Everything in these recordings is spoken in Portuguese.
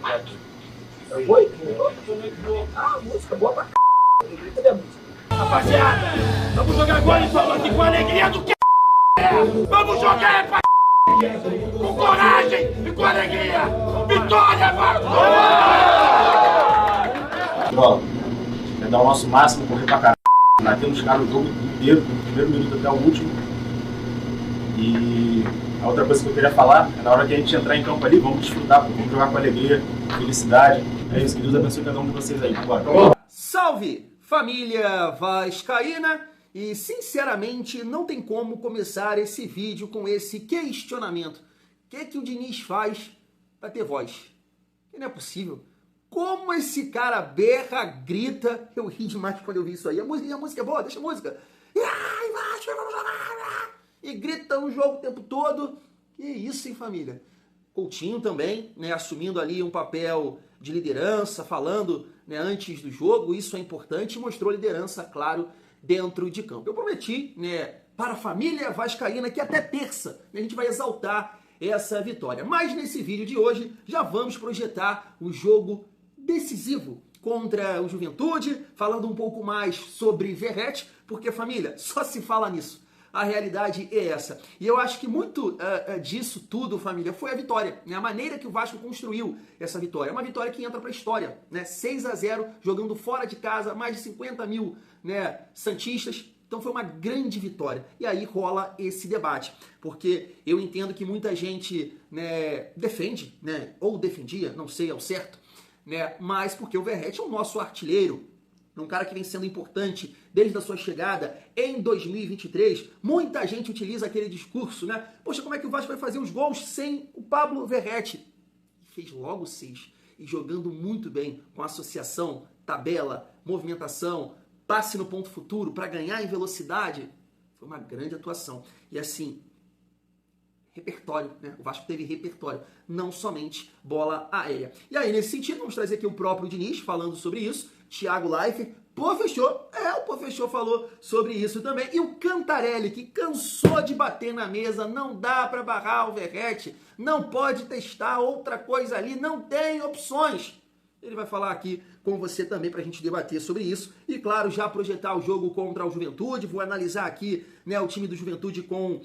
Oi? Ah, música boa pra c****. Cadê a música? Rapaziada, vamos jogar agora e falando aqui com a alegria do que vamos jogar pra com coragem e com alegria. Vitória, Vasco! Ó, é dar o nosso máximo, correr pra caralho. Batemos os caras o jogo inteiro, do primeiro minuto até o último. E a outra coisa que eu queria falar é na hora que a gente entrar em campo ali, vamos desfrutar, vamos jogar com alegria, felicidade. É isso, que Deus abençoe cada um de vocês aí. Bora. Salve, família vascaína! E, sinceramente, não tem como começar esse vídeo com esse questionamento. O que o Diniz faz para ter voz? Que não é possível. Como esse cara berra, grita. Eu ri demais quando eu vi isso aí. A música é boa, deixa a música. Ai, Vasco, vamos jogar! E grita o jogo o tempo todo. Que isso, hein, família? Coutinho também, né, assumindo ali um papel de liderança, falando, né, antes do jogo. Isso é importante e mostrou liderança, claro, dentro de campo. Eu prometi, né, para a família vascaína que até terça, né, a gente vai exaltar essa vitória. Mas nesse vídeo de hoje já vamos projetar o jogo decisivo contra o Juventude, falando um pouco mais sobre Verratti, porque, família, só se fala nisso. A realidade é essa. E eu acho que muito disso tudo, família, foi a vitória, né? A maneira que o Vasco construiu essa vitória. É uma vitória que entra para a história, né? 6-0, jogando fora de casa, mais de 50 mil, né, santistas. Então foi uma grande vitória. E aí rola esse debate, porque eu entendo que muita gente, né, defende, né, ou defendia, não sei ao certo, né, mas porque o Verratti é o nosso artilheiro, um cara que vem sendo importante desde a sua chegada em 2023. Muita gente utiliza aquele discurso, né? Poxa, como é que o Vasco vai fazer os gols sem o Pablo Verratti? Fez logo 6 e jogando muito bem com associação, tabela, movimentação, passe no ponto futuro para ganhar em velocidade. Foi uma grande atuação. E assim, repertório, né? O Vasco teve repertório, não somente bola aérea. E aí, nesse sentido, vamos trazer aqui o próprio Diniz falando sobre isso. Thiago Leifert, o Pofechou falou sobre isso também. E o Cantarelli, que cansou de bater na mesa, não dá para barrar o Verratti, não pode testar outra coisa ali, não tem opções. Ele vai falar aqui com você também para a gente debater sobre isso. E, claro, já projetar o jogo contra o Juventude. Vou analisar aqui, né, o time do Juventude com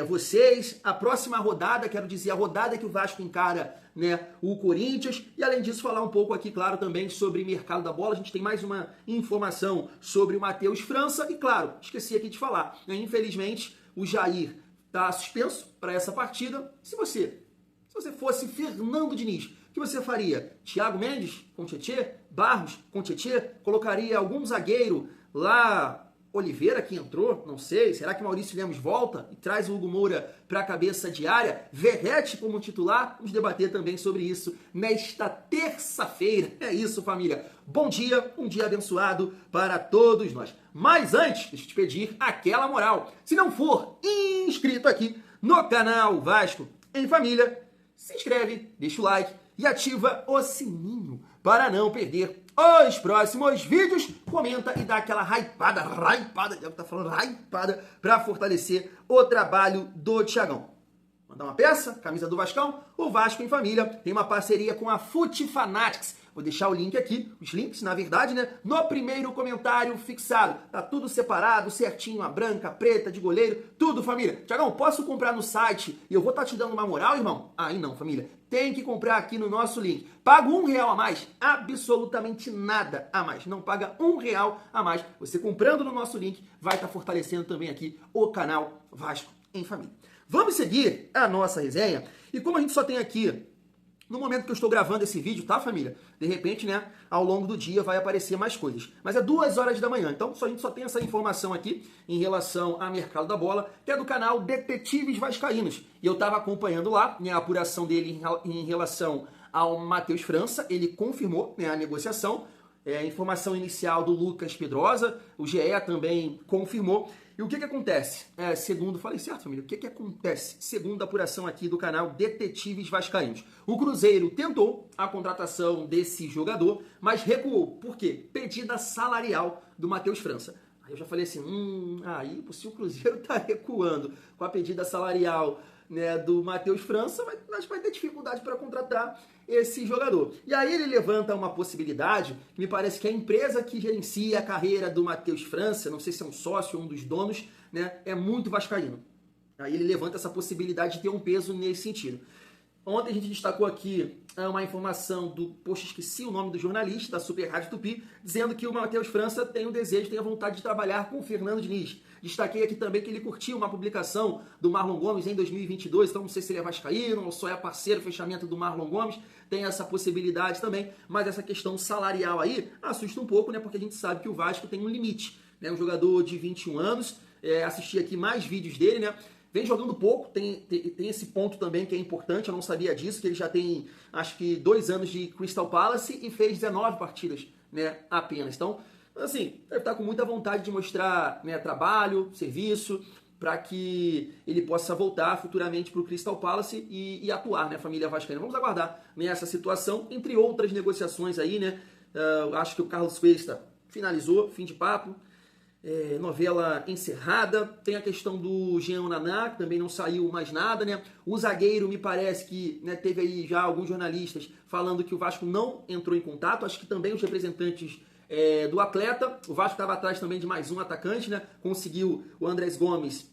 vocês. A próxima rodada, quero dizer, a rodada que o Vasco encara, né, o Corinthians. E, além disso, falar um pouco aqui, claro, também sobre mercado da bola. A gente tem mais uma informação sobre o Matheus França. E, claro, esqueci aqui de falar, né, infelizmente, o Jair está suspenso para essa partida. Se você fosse Fernando Diniz, o que você faria? Thiago Mendes com Tietê? Barros com Tietê? Colocaria algum zagueiro lá? Oliveira que entrou? Não sei. Será que Maurício Lemos volta e traz o Hugo Moura para a cabeça de área? Verratti como titular? Vamos debater também sobre isso nesta terça-feira. É isso, família. Bom dia, um dia abençoado para todos nós. Mas antes, deixa eu te pedir aquela moral. Se não for inscrito aqui no canal Vasco em Família, se inscreve, deixa o like e ativa o sininho para não perder os próximos vídeos. Comenta e dá aquela hypada, para fortalecer o trabalho do Thiagão. Mandar uma peça, camisa do Vascão, o Vasco em Família tem uma parceria com a Fute Fanatics. Vou deixar o link aqui, os links, na verdade, né, no primeiro comentário fixado. Tá tudo separado, certinho, a branca, a preta, de goleiro, tudo, família. Thiagão, posso comprar no site e eu vou estar te dando uma moral, irmão? Aí não, família. Tem que comprar aqui no nosso link. Paga R$1 a mais, absolutamente nada a mais. Não paga R$1 a mais. Você comprando no nosso link vai estar fortalecendo também aqui o canal Vasco em Família. Vamos seguir a nossa resenha. E como a gente só tem aqui, no momento que eu estou gravando esse vídeo, tá, família? De repente, né, ao longo do dia vai aparecer mais coisas. Mas é 2 horas da manhã, então a gente só tem essa informação aqui em relação ao mercado da bola, que é do canal Detetives Vascaínos. E eu estava acompanhando lá, né, a apuração dele em relação ao Matheus França. Ele confirmou, né, a negociação. Informação inicial do Lucas Pedrosa, o GE também confirmou. E o que acontece? Falei certo, família? O que acontece? Segundo a apuração aqui do canal Detetives Vascaínos. O Cruzeiro tentou a contratação desse jogador, mas recuou. Por quê? Pedida salarial do Matheus França. Aí eu já falei assim, aí se o Cruzeiro tá recuando com a pedida salarial, né, do Matheus França, vai ter dificuldade para contratar esse jogador. E aí ele levanta uma possibilidade, que me parece que a empresa que gerencia a carreira do Matheus França, não sei se é um sócio ou um dos donos, né, é muito vascaíno. Aí ele levanta essa possibilidade de ter um peso nesse sentido. Ontem a gente destacou aqui uma informação poxa, esqueci o nome do jornalista, da Super Rádio Tupi, dizendo que o Matheus França tem o desejo, tem a vontade de trabalhar com o Fernando Diniz. Destaquei aqui também que ele curtiu uma publicação do Marlon Gomes em 2022, então não sei se ele é vascaíno ou só é parceiro, fechamento do Marlon Gomes, tem essa possibilidade também, mas essa questão salarial aí assusta um pouco, né, porque a gente sabe que o Vasco tem um limite, né, um jogador de 21 anos, assisti aqui mais vídeos dele, né, vem jogando pouco, tem esse ponto também que é importante, eu não sabia disso, que ele já tem, acho que 2 anos de Crystal Palace e fez 19 partidas, né, apenas. Então, assim, deve estar com muita vontade de mostrar, né, trabalho, serviço, para que ele possa voltar futuramente para o Crystal Palace e atuar, né, família vascaína. Vamos aguardar nessa situação, entre outras negociações aí, né, acho que o Carlos Cuesta finalizou, fim de papo. Novela encerrada, tem a questão do Jean Naná, que também não saiu mais nada, né? O zagueiro, me parece que, né, teve aí já alguns jornalistas falando que o Vasco não entrou em contato, acho que também os representantes do atleta, o Vasco estava atrás também de mais um atacante, né? Conseguiu o Andrés Gomes,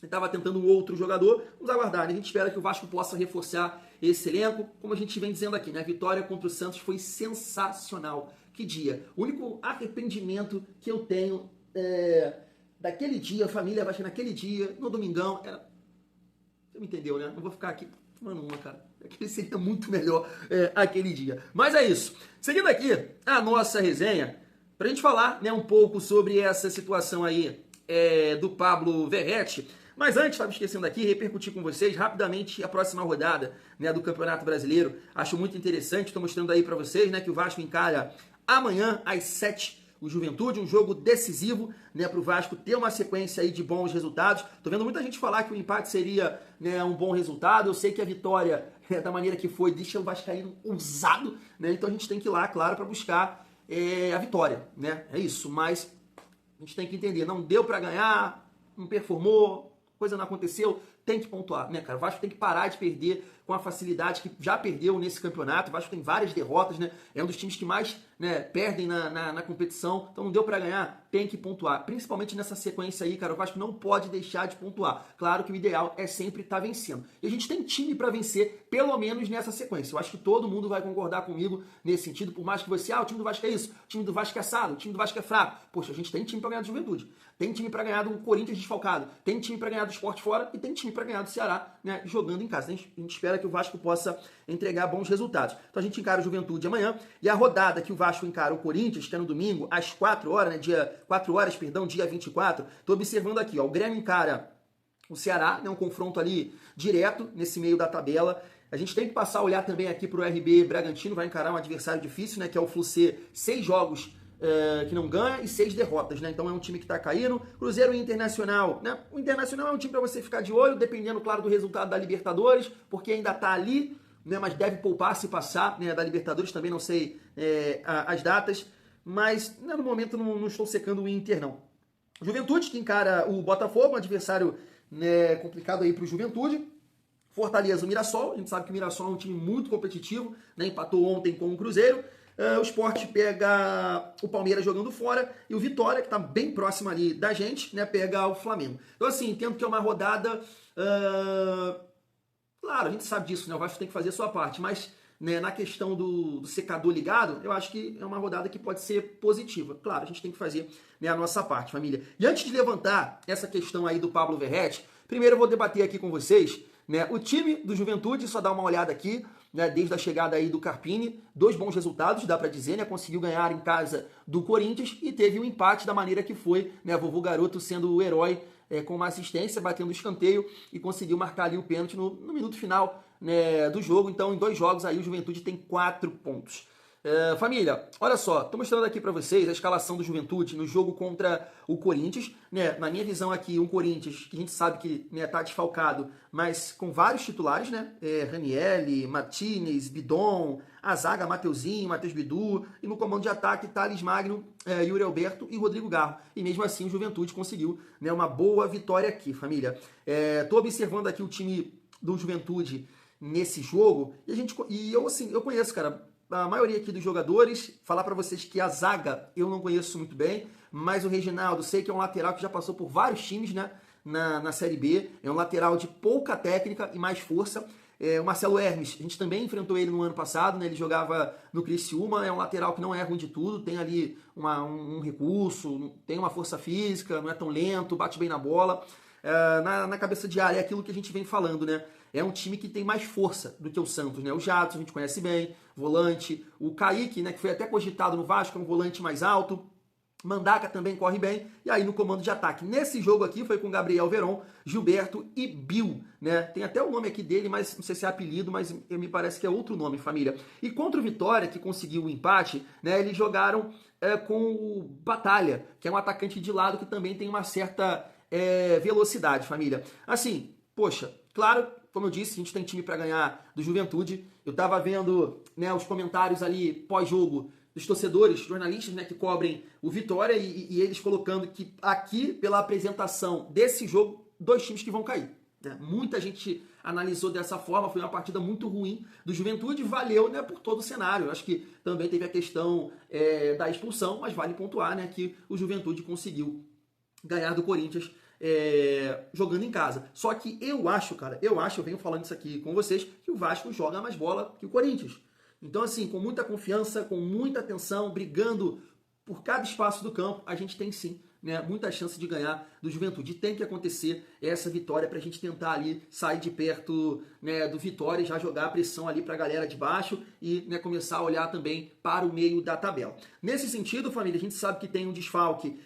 estava tentando um outro jogador, vamos aguardar, né? A gente espera que o Vasco possa reforçar esse elenco, como a gente vem dizendo aqui, né? A vitória contra o Santos foi sensacional, que dia! O único arrependimento que eu tenho daquele dia, a família vai naquele dia, no domingão, era... Você me entendeu, né? Não vou ficar aqui tomando uma, cara. Aquele seria muito melhor aquele dia. Mas é isso. Seguindo aqui a nossa resenha, pra gente falar, né, um pouco sobre essa situação aí do Pablo Verratti. Mas antes, estava esquecendo aqui, repercutir com vocês rapidamente a próxima rodada, né, do Campeonato Brasileiro. Acho muito interessante, estou mostrando aí para vocês, né, que o Vasco encara amanhã às 7h o Juventude, um jogo decisivo, né, para o Vasco ter uma sequência aí de bons resultados. Tô vendo muita gente falar que o empate seria, né, um bom resultado. Eu sei que a vitória, da maneira que foi, deixa o vascaíno ousado, né? Então a gente tem que ir lá, claro, para buscar a vitória, né? É isso, mas a gente tem que entender, não deu para ganhar, não performou, coisa não aconteceu, tem que pontuar, né, cara? O Vasco tem que parar de perder com a facilidade que já perdeu nesse campeonato. O Vasco tem várias derrotas, né? É um dos times que mais, né, perdem na competição. Então não deu pra ganhar, tem que pontuar. Principalmente nessa sequência aí, cara, o Vasco não pode deixar de pontuar. Claro que o ideal é sempre estar vencendo. E a gente tem time pra vencer, pelo menos nessa sequência. Eu acho que todo mundo vai concordar comigo nesse sentido, por mais que você, o time do Vasco é isso, o time do Vasco é assado, o time do Vasco é fraco. Poxa, a gente tem time pra ganhar do Juventude, tem time pra ganhar do Corinthians desfalcado, tem time pra ganhar do Sport fora e tem time pra ganhar do Ceará, né, jogando em casa. A gente espera que o Vasco possa entregar bons resultados. Então a gente encara o Juventude amanhã, e a rodada que o Vasco encara o Corinthians, que é no domingo, às 4 horas, né, dia 24, tô observando aqui, ó, o Grêmio encara o Ceará, né, um confronto ali direto nesse meio da tabela. A gente tem que passar a olhar também aqui pro RB Bragantino, vai encarar um adversário difícil, né, que é o Flucê, 6 jogos que não ganha e 6 derrotas, né? Então é um time que tá caindo. Cruzeiro e Internacional, né? O Internacional é um time para você ficar de olho, dependendo, claro, do resultado da Libertadores, porque ainda tá ali, né? Mas deve poupar se passar, né? Da Libertadores, também não sei as datas, mas, né, no momento não estou secando o Inter, não. Juventude, que encara o Botafogo, um adversário, né, complicado aí pro Juventude. Fortaleza, o Mirassol, a gente sabe que o Mirassol é um time muito competitivo, né? Empatou ontem com o Cruzeiro. O Sport pega o Palmeiras jogando fora e o Vitória, que está bem próximo ali da gente, né, pega o Flamengo. Então, assim, entendo que é uma rodada... Claro, a gente sabe disso, né? O Vasco tem que fazer a sua parte, mas, né, na questão do secador ligado, eu acho que é uma rodada que pode ser positiva. Claro, a gente tem que fazer, né, a nossa parte, família. E antes de levantar essa questão aí do Pablo Verratti, primeiro eu vou debater aqui com vocês, né, o time do Juventude, só dá uma olhada aqui, né, desde a chegada aí do Carpini, 2 bons resultados, dá pra dizer, né, conseguiu ganhar em casa do Corinthians e teve um empate da maneira que foi, né, vovô Garoto sendo o herói com uma assistência, batendo o escanteio e conseguiu marcar ali o pênalti no minuto final, né, do jogo. Então, em 2 jogos aí o Juventude tem 4 pontos. Família, olha só, tô mostrando aqui pra vocês a escalação do Juventude no jogo contra o Corinthians, né? Na minha visão aqui, um Corinthians que a gente sabe que, né, tá desfalcado, mas com vários titulares, né? Ranielli, Martinez, Bidon, a zaga, Mateuzinho, Matheus Bidu, e no comando de ataque, Thales Magno, Yuri Alberto e Rodrigo Garro. E mesmo assim o Juventude conseguiu, né, uma boa vitória aqui, família. Tô observando aqui o time do Juventude, nesse jogo. E eu, assim, eu conheço, cara, a maioria aqui dos jogadores. Falar pra vocês que a zaga eu não conheço muito bem, mas o Reginaldo, sei que é um lateral que já passou por vários times, né, na Série B. É um lateral de pouca técnica e mais força. O Marcelo Hermes, a gente também enfrentou ele no ano passado, né? Ele jogava no Criciúma, é um lateral que não é ruim de tudo, tem ali um recurso, tem uma força física, não é tão lento, bate bem na bola. Na cabeça de área é aquilo que a gente vem falando, né? É um time que tem mais força do que o Santos, né? O Jadson a gente conhece bem, volante. O Kaique, né, que foi até cogitado no Vasco, é um volante mais alto. Mandaca também corre bem, e aí no comando de ataque. Nesse jogo aqui foi com Gabriel Veron, Gilberto e Bill, né? Tem até o nome aqui dele, mas não sei se é apelido, mas me parece que é outro nome, família. E contra o Vitória, que conseguiu o empate, né? Eles jogaram com o Batalha, que é um atacante de lado que também tem uma certa velocidade, família. Assim, poxa, claro, como eu disse, a gente tem time para ganhar do Juventude. Eu tava vendo, né, os comentários ali pós-jogo dos torcedores, jornalistas, né, que cobrem o Vitória e eles colocando que aqui, pela apresentação desse jogo, 2 times que vão cair. Né? Muita gente analisou dessa forma, foi uma partida muito ruim do Juventude, valeu, né, por todo o cenário. Acho que também teve a questão da expulsão, mas vale pontuar, né, que o Juventude conseguiu ganhar do Corinthians jogando em casa. Só que eu venho falando isso aqui com vocês, que o Vasco joga mais bola que o Corinthians. Então, assim, com muita confiança, com muita atenção, brigando por cada espaço do campo, a gente tem sim, né, muita chance de ganhar do Juventude. E tem que acontecer essa vitória para a gente tentar ali sair de perto, né, do Vitória e já jogar a pressão ali para a galera de baixo e, né, começar a olhar também para o meio da tabela. Nesse sentido, família, a gente sabe que tem um desfalque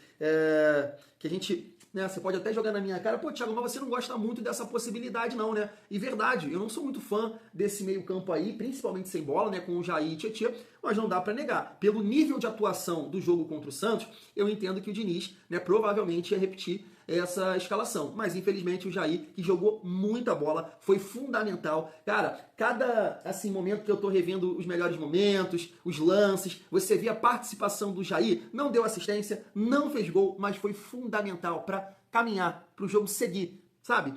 que a gente... Né, você pode até jogar na minha cara, pô, Thiago, mas você não gosta muito dessa possibilidade não, né? E verdade, eu não sou muito fã desse meio campo aí, principalmente sem bola, né, com o Jair e Tietê, mas não dá pra negar. Pelo nível de atuação do jogo contra o Santos, eu entendo que o Diniz, né, provavelmente ia repetir essa escalação. Mas infelizmente o Jair, que jogou muita bola, foi fundamental. Cara, cada assim, momento que eu tô revendo os melhores momentos, os lances, você vê a participação do Jair, não deu assistência, não fez gol, mas foi fundamental para caminhar, para o jogo seguir, sabe?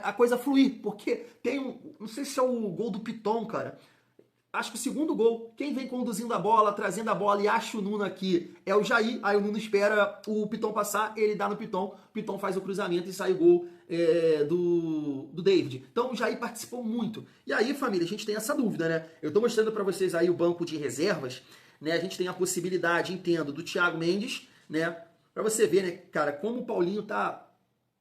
A coisa fluir, porque tem não sei se é o gol do Piton, cara. Acho que o segundo gol, quem vem conduzindo a bola, trazendo a bola e acha o Nuno aqui é o Jair. Aí o Nuno espera o Piton passar, ele dá no Piton, o Piton faz o cruzamento e sai o gol do David. Então o Jair participou muito. E aí, família, a gente tem essa dúvida, né? Eu tô mostrando para vocês aí o banco de reservas, né? A gente tem a possibilidade, entendo, do Thiago Mendes, né? Pra você ver, né, cara, como o Paulinho tá...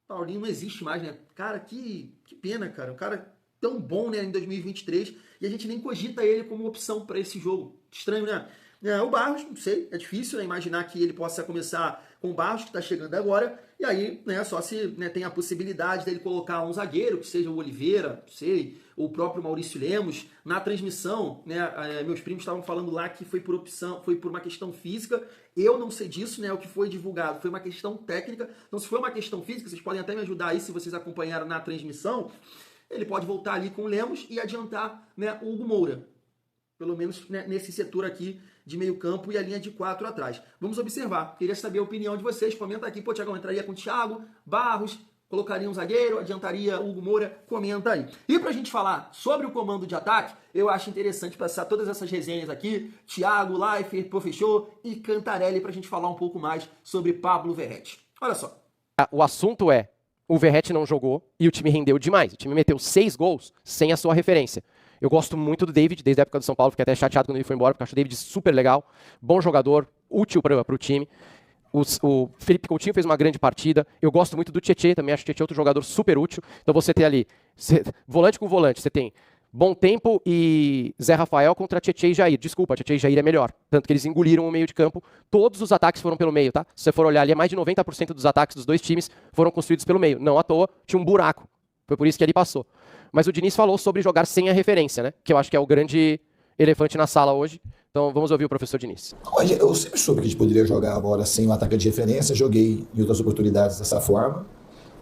Paulinho não existe mais, né? Cara, que pena, cara. Um cara tão bom, né, em 2023, e a gente nem cogita ele como opção para esse jogo. Estranho, né? O Barros, não sei, é difícil, né, imaginar que ele possa começar com o Barros, que está chegando agora, e aí, né, só se, né, tem a possibilidade dele colocar um zagueiro, que seja o Oliveira, não sei, ou o próprio Maurício Lemos. Na transmissão, né, meus primos estavam falando lá que foi por opção, foi por uma questão física. Eu não sei disso, né, o que foi divulgado foi uma questão técnica. Então, se foi uma questão física, vocês podem até me ajudar aí, se vocês acompanharam na transmissão. Ele pode voltar ali com o Lemos e adiantar, né, o Hugo Moura. Pelo menos, né, nesse setor aqui de meio campo e a linha de 4 atrás. Vamos observar. Queria saber a opinião de vocês. Comenta aqui. Pô, Thiago, entraria com o Thiago, Barros, colocaria um zagueiro, adiantaria o Hugo Moura. Comenta aí. E pra gente falar sobre o comando de ataque, eu acho interessante passar todas essas resenhas aqui. Thiago, Leifert, Professor e Cantarelli pra gente falar um pouco mais sobre Pablo Verratti. Olha só. O assunto é: o Verratti não jogou e o time rendeu demais. O time meteu 6 gols sem a sua referência. Eu gosto muito do David, desde a época do São Paulo, fiquei até chateado quando ele foi embora, porque acho o David super legal, bom jogador, útil para o time. O Felipe Coutinho fez uma grande partida. Eu gosto muito do Tietê, também acho o Tietê outro jogador super útil. Então você tem ali, volante com volante, você tem Bom Tempo e Zé Rafael contra Tietê e Jair. Desculpa, Tietê e Jair é melhor. Tanto que eles engoliram o meio de campo. Todos os ataques foram pelo meio, tá? Se você for olhar ali, mais de 90% dos ataques dos dois times foram construídos pelo meio. Não à toa, tinha um buraco. Foi por isso que ele passou. Mas o Diniz falou sobre jogar sem a referência, né? Que eu acho que é o grande elefante na sala hoje. Então vamos ouvir o professor Diniz. Eu sempre soube que a gente poderia jogar agora sem um atacante de referência. Joguei em outras oportunidades dessa forma.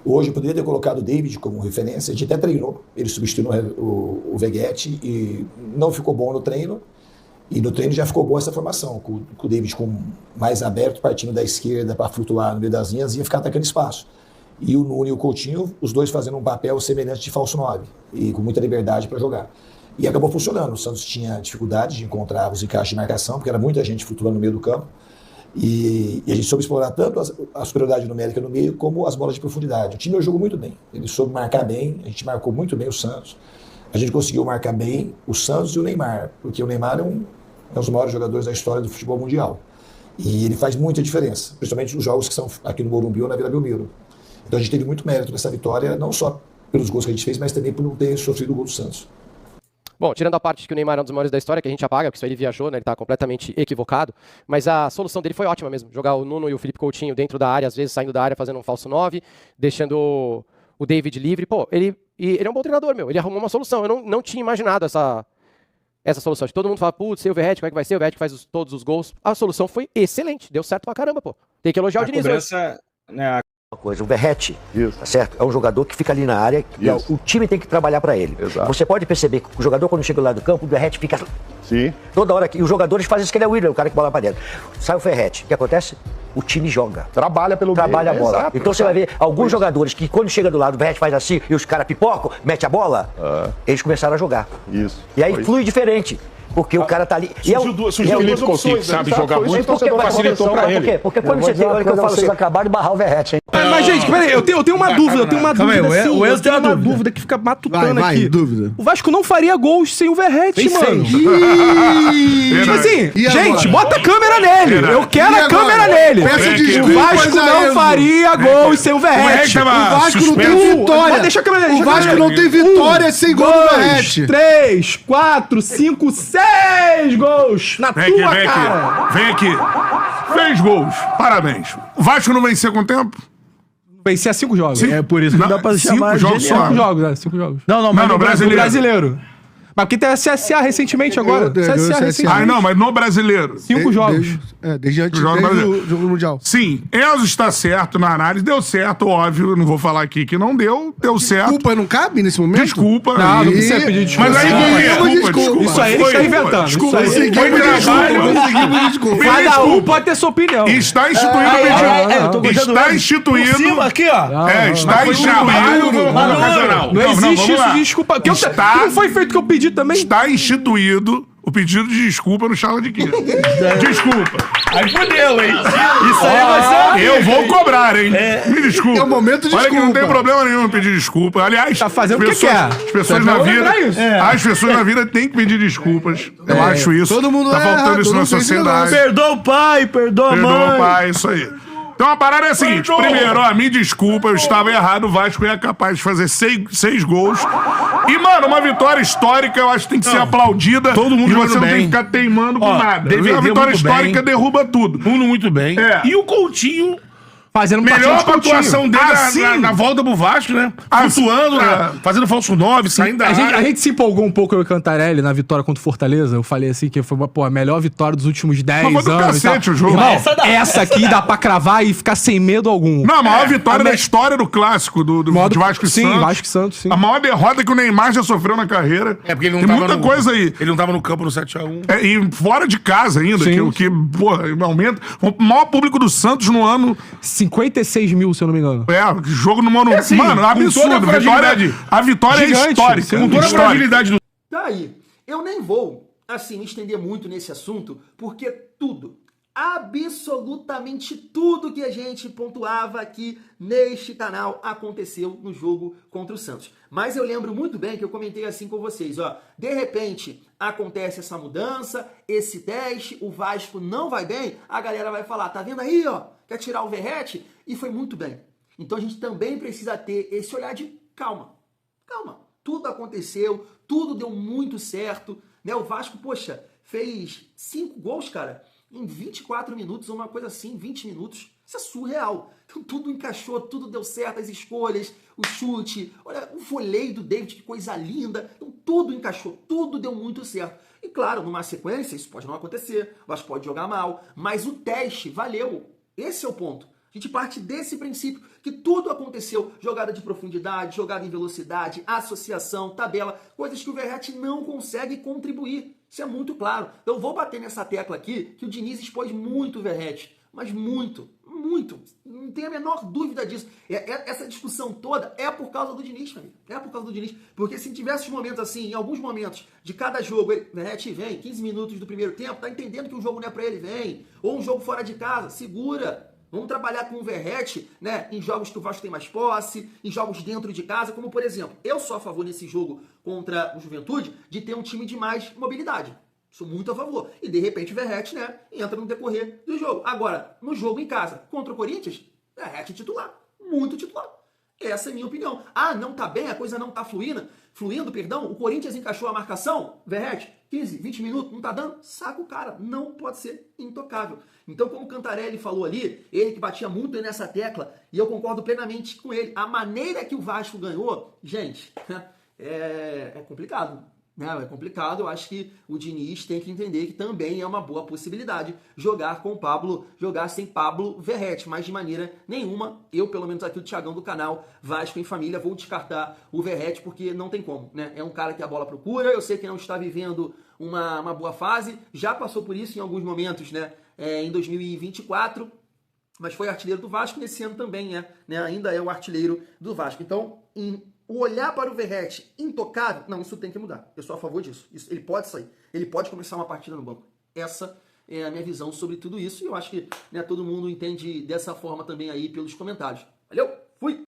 Hoje eu poderia ter colocado o David como referência. A gente até treinou. Ele substituiu o Veguete e não ficou bom no treino. E no treino já ficou boa essa formação. Com o David mais aberto, partindo da esquerda para flutuar no meio das linhas e ia ficar atacando espaço. e o Nuno e o Coutinho, os dois fazendo um papel semelhante de falso 9 e com muita liberdade para jogar. E acabou funcionando. O Santos tinha dificuldade de encontrar os encaixes de marcação, porque era muita gente flutuando no meio do campo. E a gente soube explorar tanto a superioridade numérica no meio, como as bolas de profundidade. O time jogou muito bem. Ele soube marcar bem, a gente marcou muito bem o Santos. A gente conseguiu marcar bem o Santos e o Neymar, porque o Neymar é um dos maiores jogadores da história do futebol mundial. E ele faz muita diferença, principalmente nos jogos que são aqui no Morumbi ou na Vila Belmiro. Então a gente teve muito mérito nessa vitória, não só pelos gols que a gente fez, mas também por não ter sofrido o gol do Santos. Bom, tirando a parte que o Neymar é um dos maiores da história, que a gente apaga, porque isso aí ele viajou, né? Ele tá completamente equivocado. Mas a solução dele foi ótima mesmo. Jogar o Nuno e o Felipe Coutinho dentro da área, às vezes saindo da área, fazendo um falso 9, deixando o David livre. Pô, ele é um bom treinador, meu. Ele arrumou uma solução. Eu não tinha imaginado essa solução. Todo mundo fala, putz, o Verratti, como é que vai ser? O Verratti faz todos os gols. A solução foi excelente. Deu certo pra caramba, pô. Tem que elogiar o Diniz hoje. Uma coisa, o Verratti, tá certo? É um jogador que fica ali na área e o time tem que trabalhar para ele. Exato. Você pode perceber que o jogador, quando chega lá do campo, o Verratti fica Sim. toda hora aqui. E os jogadores fazem isso que ele é o Willian, o cara que bola para dentro. Sai o Verratti, o que acontece? O time joga. Trabalha pelo Trabalha meio. a bola. Exato, então você vai ver alguns jogadores que quando chega do lado, o Verratti faz assim e os caras pipocam, mete a bola, eles começaram a jogar. Isso. E aí flui diferente. Porque o cara tá ali. Surgiu o Felipe Coutinho, que sabe jogar muito, facilitou pra ele. Por quê? Porque quando você tem, olha que eu falo assim, acabaram de barrar o Verratti, hein? Mas, gente, peraí, eu tenho uma dúvida, O Enzo tem uma dúvida que fica matutando Vai, aqui. dúvida. O Vasco não faria gols sem o Verratti, mano. Tipo assim, E gente, agora? bota a câmera nele. Eu quero a câmera nele. Peça O desculpas Vasco a não Enzo. faria gols sem o Verratti. O Vasco não tem vitória. Deixa a câmera O dele. Vasco não tem vitória sem gol do 2, Verratti. 3, 4, 5, 6 gols na Vem aqui, tua vem cara. aqui. Vem aqui. 6 gols. Parabéns. O Vasco não venceu com tempo? Vencer 5 jogos. É por isso que não dá pra chamar 5 jogos genial. só. 5 jogos, né? 5 jogos. Não, Não, no brasileiro. Brasileiro. Mas porque tem a CSA recentemente agora. Ganhou CSA CSA. recentemente. Ah, não, mas no brasileiro. 5 jogos. Desde antes Jogo do brasileiro. jogo mundial. Sim, Enzo está certo na análise. Deu certo, óbvio. Não vou falar aqui que não deu. Deu certo. Desculpa, não cabe nesse momento? Desculpa. Não precisa pedir desculpa. Mas aí Desculpa. Isso aí ele está inventando. Desculpa. Isso aí- Foi trabalho. Conseguimos desculpa. Cada um pode ter sua opinião. Está instituído o pedido. Está instituído. Aqui, ó. Está instituído. Não existe isso de desculpa. Que Está- não foi feito o que eu pedi também. Está instituído o pedido de desculpa no Charla de Quinta. Desculpa. Aí fodeu, hein? Isso aí vai ser... Eu vou cobrar, hein? Me desculpa. É o momento de Olha que não desculpa. tem problema nenhum em pedir desculpa. Aliás, Tá fazendo o que quer. As pessoas Só na não vida. lembrar isso. As pessoas na vida têm que pedir desculpas. Eu acho isso. Todo mundo tá é faltando errado, isso na não tem esse sociedade. Perdoa o pai, perdoa a mãe. Perdoa, pai, isso aí. Então a parada é a seguinte: primeiro, ó, me desculpa, eu estava errado, o Vasco é capaz de fazer 6 gols. E, mano, uma vitória histórica, eu acho que tem que ser aplaudida. Todo mundo e você jogando não tem bem. que ficar teimando com Ó, nada. DVD Uma vitória muito histórica bem. derruba tudo. Mundo muito bem. É. E o Coutinho, Fazendo melhor partida de Coutinho. atuação dele Assim. na volta pro Vasco, né? Flutuando, fazendo falso 9, saindo da A área. gente se empolgou um pouco, eu e o Cantarelli, na vitória contra o Fortaleza. Eu falei assim que foi a melhor vitória dos últimos 10 Mas foi do anos. e cacete tal. o jogo. Irmão, Essa essa aqui dá pra cravar e ficar sem medo algum. Não, a maior vitória da história do clássico de Vasco e sim, Santos. Vasco e Santos, sim. A maior derrota que o Neymar já sofreu na carreira. É porque ele não Tem tava muita no, coisa aí. Ele não tava no campo no 7x1. E fora de casa ainda, Sim. que porra, aumenta. O maior público do Santos no ano. 56 mil, se eu não me engano. Jogo no Mano. assim, Mano, com absurdo. toda a fragilidade. A vitória Gigante, é histórica. Com toda a Histórica. fragilidade do... Tá aí. Eu nem vou, assim, me estender muito nesse assunto, porque tudo, absolutamente tudo que a gente pontuava aqui neste canal aconteceu no jogo contra o Santos. Mas eu lembro muito bem que eu comentei assim com vocês, ó, de repente acontece essa mudança, esse teste, o Vasco não vai bem, a galera vai falar, tá vendo aí, ó, quer tirar o Verratti? E foi muito bem. Então a gente também precisa ter esse olhar de calma, calma. Tudo aconteceu, tudo deu muito certo, né? O Vasco, poxa, fez 5 gols, cara, em 24 minutos, ou uma coisa assim, 20 minutos. Isso é surreal. Então tudo encaixou, tudo deu certo, as escolhas, o chute, olha, o voleio do David, que coisa linda. Então tudo encaixou, tudo deu muito certo. E claro, numa sequência, isso pode não acontecer, o Vasco pode jogar mal, mas o teste valeu. Esse é o ponto. A gente parte desse princípio que tudo aconteceu. Jogada de profundidade, jogada em velocidade, associação, tabela, coisas que o Verratti não consegue contribuir. Isso é muito claro. Eu vou bater nessa tecla aqui que o Diniz expôs muito o Verratti, mas muito muito. Não tem a menor dúvida disso. Essa discussão toda é por causa do Diniz, família. É por causa do Diniz. Porque se tivesse momentos assim, em alguns momentos de cada jogo, ele, Verratti vem, 15 minutos do primeiro tempo, tá entendendo que o jogo não é pra ele, vem. Ou um jogo fora de casa, segura. Vamos trabalhar com o Verratti, né, em jogos que o Vasco tem mais posse, em jogos dentro de casa, como por exemplo, eu sou a favor nesse jogo contra o Juventude de ter um time de mais mobilidade. Sou muito a favor. E de repente o Verratti, né, entra no decorrer do jogo. Agora, no jogo em casa contra o Corinthians, Verratti titular. Muito titular. Essa é a minha opinião. Ah, não tá bem, a coisa não tá fluindo, o Corinthians encaixou a marcação, Verratti, 15, 20 minutos, não tá dando? Saca o cara, não pode ser intocável. Então, como o Cantarelli falou ali, ele que batia muito nessa tecla, e eu concordo plenamente com ele, a maneira que o Vasco ganhou, gente, é complicado. É complicado, eu acho que o Diniz tem que entender que também é uma boa possibilidade jogar sem Pablo Verratti, mas de maneira nenhuma, eu pelo menos aqui o Thiagão do canal Vasco em Família vou descartar o Verratti porque não tem como, né? É um cara que a bola procura, eu sei que não está vivendo uma boa fase, já passou por isso em alguns momentos, né? Em 2024, mas foi artilheiro do Vasco, nesse ano também né? Ainda é o artilheiro do Vasco. Então, o olhar para o Verratti intocável, não, isso tem que mudar. Eu sou a favor disso. Ele pode sair. Ele pode começar uma partida no banco. Essa é a minha visão sobre tudo isso. E eu acho que, né, todo mundo entende dessa forma também aí pelos comentários. Valeu? Fui!